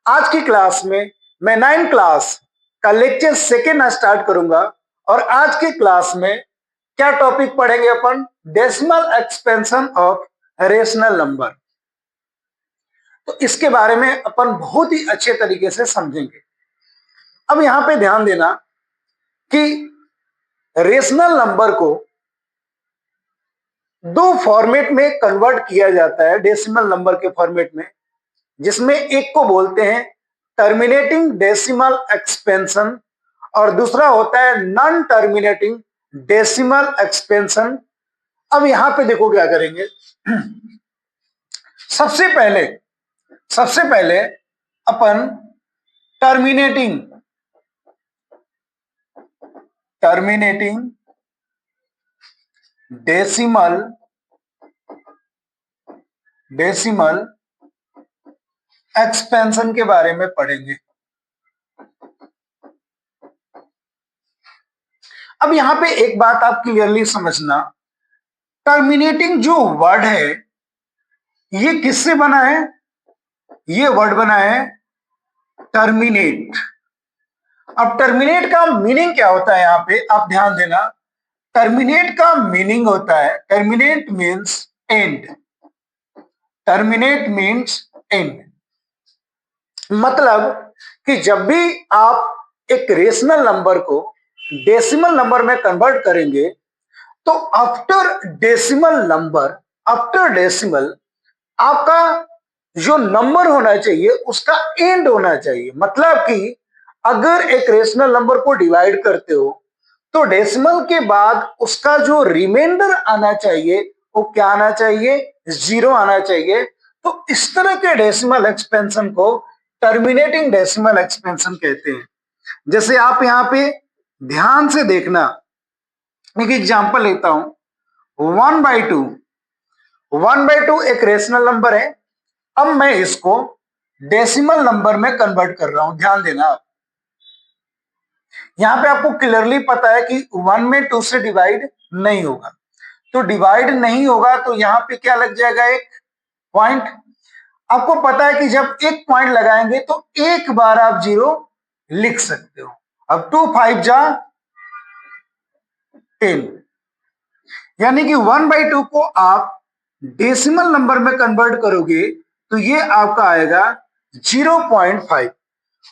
आज की क्लास में मैं 9 क्लास का लेक्चर सेकेंड स्टार्ट करूंगा और आज की क्लास में क्या टॉपिक पढ़ेंगे अपन? Decimal expansion of rational number. तो इसके बारे में अपन बहुत ही अच्छे तरीके से समझेंगे। अब यहां पे ध्यान देना कि रेशनल नंबर को दो फॉर्मेट में कन्वर्ट किया जाता है डेसिमल नंबर के फॉर्मेट में, जिसमें एक को बोलते हैं टर्मिनेटिंग डेसिमल एक्सपेंशन और दूसरा होता है नॉन टर्मिनेटिंग डेसिमल एक्सपेंशन। अब यहां पे देखो क्या करेंगे। सबसे पहले अपन टर्मिनेटिंग डेसिमल एक्सपेंशन के बारे में पढ़ेंगे। अब यहां पे एक बात आप क्लियरली समझना, टर्मिनेटिंग जो वर्ड है ये किससे बना है? ये वर्ड बना है टर्मिनेट। अब टर्मिनेट का मीनिंग क्या होता है? यहां पे आप ध्यान देना, टर्मिनेट का मीनिंग होता है, terminate means and. Terminate means and मतलब कि जब भी आप एक रेशनल नंबर को डेसिमल नंबर में कन्वर्ट करेंगे तो आफ्टर डेसिमल आपका जो नंबर होना चाहिए उसका एंड होना चाहिए। मतलब कि अगर एक रेशनल नंबर को डिवाइड करते हो तो डेसिमल के बाद उसका जो रिमाइंडर आना चाहिए वो क्या आना चाहिए? 0 आना चाहिए। तो इस तरह के डेसिमल एक्सपेंशन को टर्मिनेटिंग डेसिमल एक्सपेंशन कहते हैं। जैसे आप यहां पे ध्यान से देखना, एक एग्जांपल लेता हूं, 1/2 एक रेशनल नंबर है। अब मैं इसको डेसिमल नंबर में कन्वर्ट कर रहा हूं। ध्यान देना, आप यहां पे आपको क्लियरली पता है कि 1 में 2 से डिवाइड नहीं होगा, तो डिवाइड नहीं होगा तो यहां पे क्या लग जाएगा? एक पॉइंट। आपको पता है कि जब एक पॉइंट लगाएंगे तो एक बार आप 0 लिख सकते हो। अब 2 5 जा 10, यानी कि 1/2 को आप डेसिमल नंबर में कन्वर्ट करोगे तो ये आपका आएगा 0.5।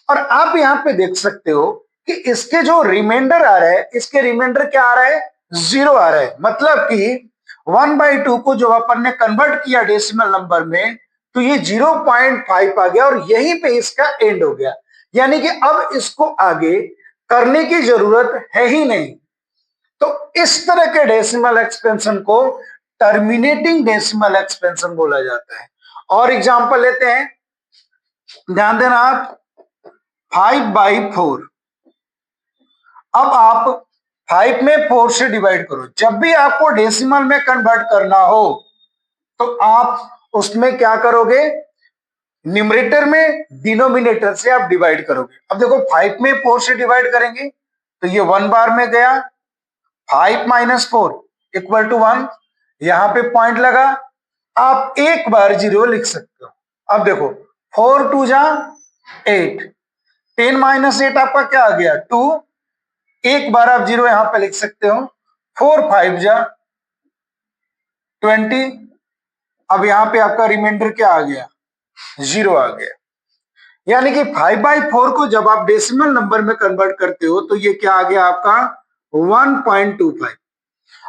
और आप यहां पे देख सकते हो कि इसके जो रिमाइंडर आ रहा है, इसके रिमाइंडर क्या आ रहा है? 0 आ रहा है। मतलब कि 1/2 को जो अपन ने कन्वर्ट किया डेसिमल नंबर में तो ये 0.5 आ गया और यहीं पे इसका एंड हो गया। यानी कि अब इसको आगे करने की जरूरत है ही नहीं। तो इस तरह के डेसिमल एक्सपेंशन को टर्मिनेटिंग डेसिमल एक्सपेंशन बोला जाता है। और एग्जांपल लेते हैं, ध्यान देना आप, 5/4। अब आप 5 में 4 से डिवाइड करो। जब भी आपको डेसिमल में कन्वर्ट करना हो तो आप उसमें क्या करोगे? न्यूमरेटर में डिनोमिनेटर से आप डिवाइड करोगे। अब देखो 5 में 4 से डिवाइड करेंगे तो ये 1 बार में गया, 5 - 4 = 1। यहां पे पॉइंट लगा, आप एक बार 0 लिख सकते हो। अब देखो 4 2 जा 8, 10 - 8 आपका क्या आ गया? 2। एक बार आप 0 यहां पे लिख सकते हो। 4 5 जा 20। अब यहां पे आपका रिमाइंडर क्या आ गया? 0 आ गया। यानी कि 5/4 को जब आप डेसिमल नंबर में कन्वर्ट करते हो तो ये क्या आ गया आपका? 1.25।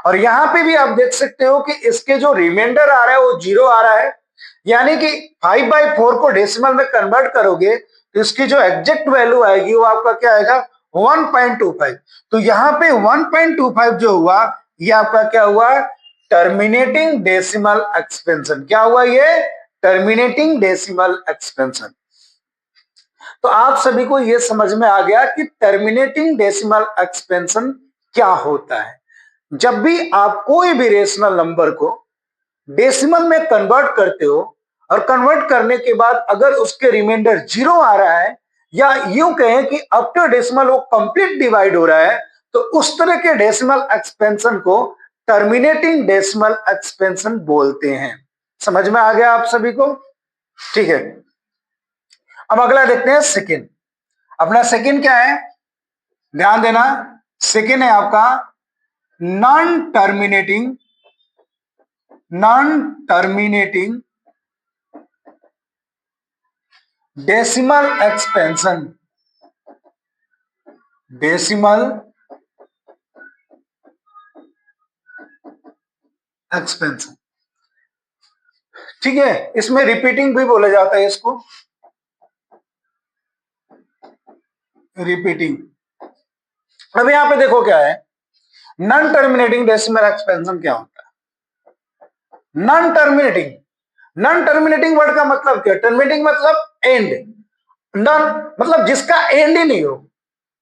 और यहां पे भी आप देख सकते हो कि इसके जो रिमाइंडर आ रहा है वो 0 आ रहा है। यानी कि 5/4 को डेसिमल में कन्वर्ट करोगे तो इसकी जो एग्जैक्ट वैल्यू आएगी वो आपका क्या आएगा? 1.25। तो यहां पे 1.25 जो हुआ ये आपका क्या हुआ? Terminating decimal expansion. क्या हुआ ये? Terminating decimal expansion. तो आप सभी को यह समझ में आ गया कि टर्मिनेटिंग डेसिमल एक्सपेंशन क्या होता है। जब भी आप कोई भी रेशनल नंबर को डेसिमल में कन्वर्ट करते हो और कन्वर्ट करने के बाद अगर उसके रिमाइंडर 0 आ रहा है या यूं कहें कि आफ्टर डेसिमल वो कंप्लीट डिवाइड हो रहा है तो उस तरह के डेसिमल एक्सपेंशन को टर्मिनेटिंग डेसिमल एक्सपेंशन बोलते हैं। समझ में आ गया आप सभी को? ठीक है, अब अगला देखते हैं सेकेंड। अपना सेकेंड क्या है, ध्यान देना, सेकेंड है आपका non terminating decimal expansion. Decimal expansion, ठीक है, इसमें रिपीटिंग भी बोला जाता है इसको, रिपीटिंग। अब यहां पे देखो क्या है, नॉन टर्मिनेटिंग डेसिमल एक्सपेंशन क्या होता है? नॉन टर्मिनेटिंग वर्ड का मतलब क्या? टर्मिनेटिंग मतलब एंड, नॉन मतलब जिसका एंड ही नहीं हो,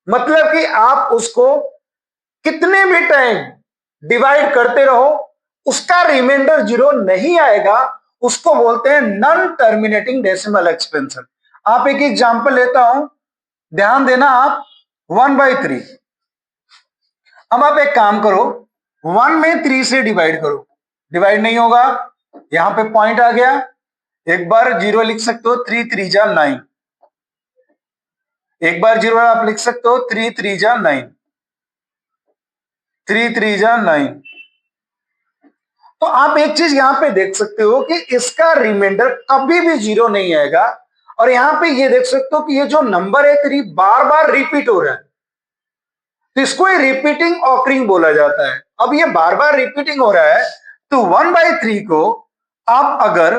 मतलब कि आप उसको कितने भी टाइम डिवाइड करते रहो उसका रिमाइंडर जीरो नहीं आएगा, उसको बोलते हैं नॉन टर्मिनेटिंग डेसिमल एक्सपेंशन। आप एक एग्जांपल लेता हूं, ध्यान देना आप, 1/3। अब आप एक काम करो, 1 में 3 से डिवाइड करो, डिवाइड नहीं होगा, यहां पे पॉइंट आ गया, एक बार जीरो लिख सकते हो, 3 3 जा 9, एक बार जीरो आप लिख सकते हो, 3 3 जा 9, 3 3 जा 9। तो आप एक चीज यहां पे देख सकते हो कि इसका रिमाइंडर कभी भी जीरो नहीं आएगा, और यहां पे ये देख सकते हो कि ये जो नंबर है 3 बार बार रिपीट हो रहा है, तो इसको रिपीटिंग ऑकरिंग बोला जाता है। अब ये बार बार रिपीटिंग हो रहा है, तो 1/3 को आप अगर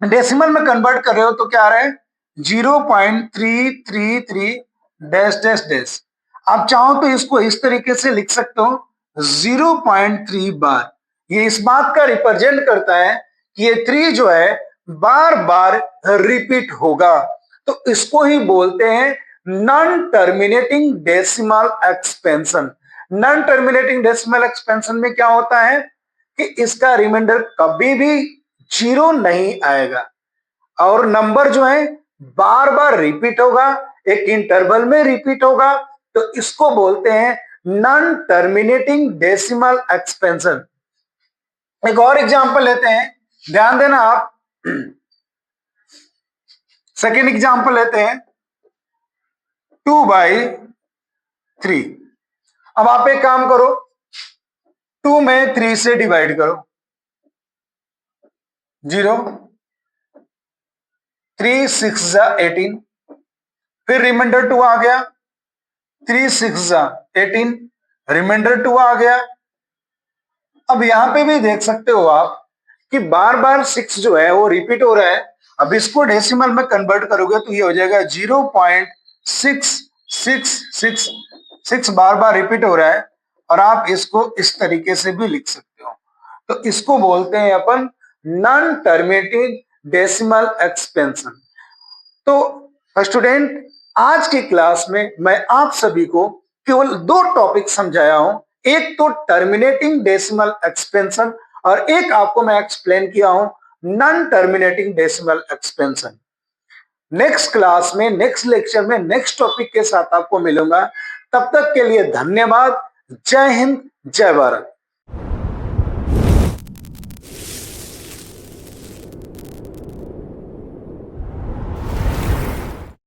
डेसिमल में कन्वर्ट कर रहे हो तो क्या आ रहा है, 0.333 डैश डैश डैश। आप चाहो तो इसको इस तरीके से लिख सकते हो, 0.3 बार। ये इस बात का रिप्रेजेंट करता है कि ये 3 जो है बार बार रिपीट होगा, तो इसको ही बोलते हैं non terminating decimal expansion. Non terminating decimal expansion में क्या होता है कि इसका रिमाइंडर कभी भी जीरो नहीं आएगा, और नंबर जो है बार बार रिपीट होगा, एक इंटरवल में रिपीट होगा, तो इसको बोलते हैं नॉन टर्मिनेटिंग डेसिमल एक्सपेंशन। एक और एग्जांपल लेते हैं, ध्यान देना आप, सेकेंड एग्जांपल लेते हैं, 2/3। अब आप एक काम करो, 2 में 3 से डिवाइड करो, 0, 3 6 जा 18, फिर रिमाइंडर 2 आ गया, 3 6 जा 18, रिमाइंडर 2 आ गया। अब यहां पे भी देख सकते हो आप कि बार बार 6 जो है वो रिपीट हो रहा है। अब इसको डेसिमल में कन्वर्ट करोगे तो ये हो जाएगा 0.6666, बार बार रिपीट हो रहा है, और आप इसको इस तरीके से भी लिख सकते हो, तो इसको बोलते हैं अपन नॉन टर्मिनेटिंग डेसिमल एक्सपेंशन। तो स्टूडेंट, आज की क्लास में मैं आप सभी को केवल 2 टॉपिक समझाया हूं, एक तो टर्मिनेटिंग डेसिमल एक्सपेंशन, और एक आपको मैं एक्सप्लेन किया हूं non terminating decimal expansion. Next class में, नेक्स्ट लेक्चर में, नेक्स्ट टॉपिक के साथ आपको मिलूंगा। तब तक के लिए धन्यवाद। जय हिंद, जय भारत।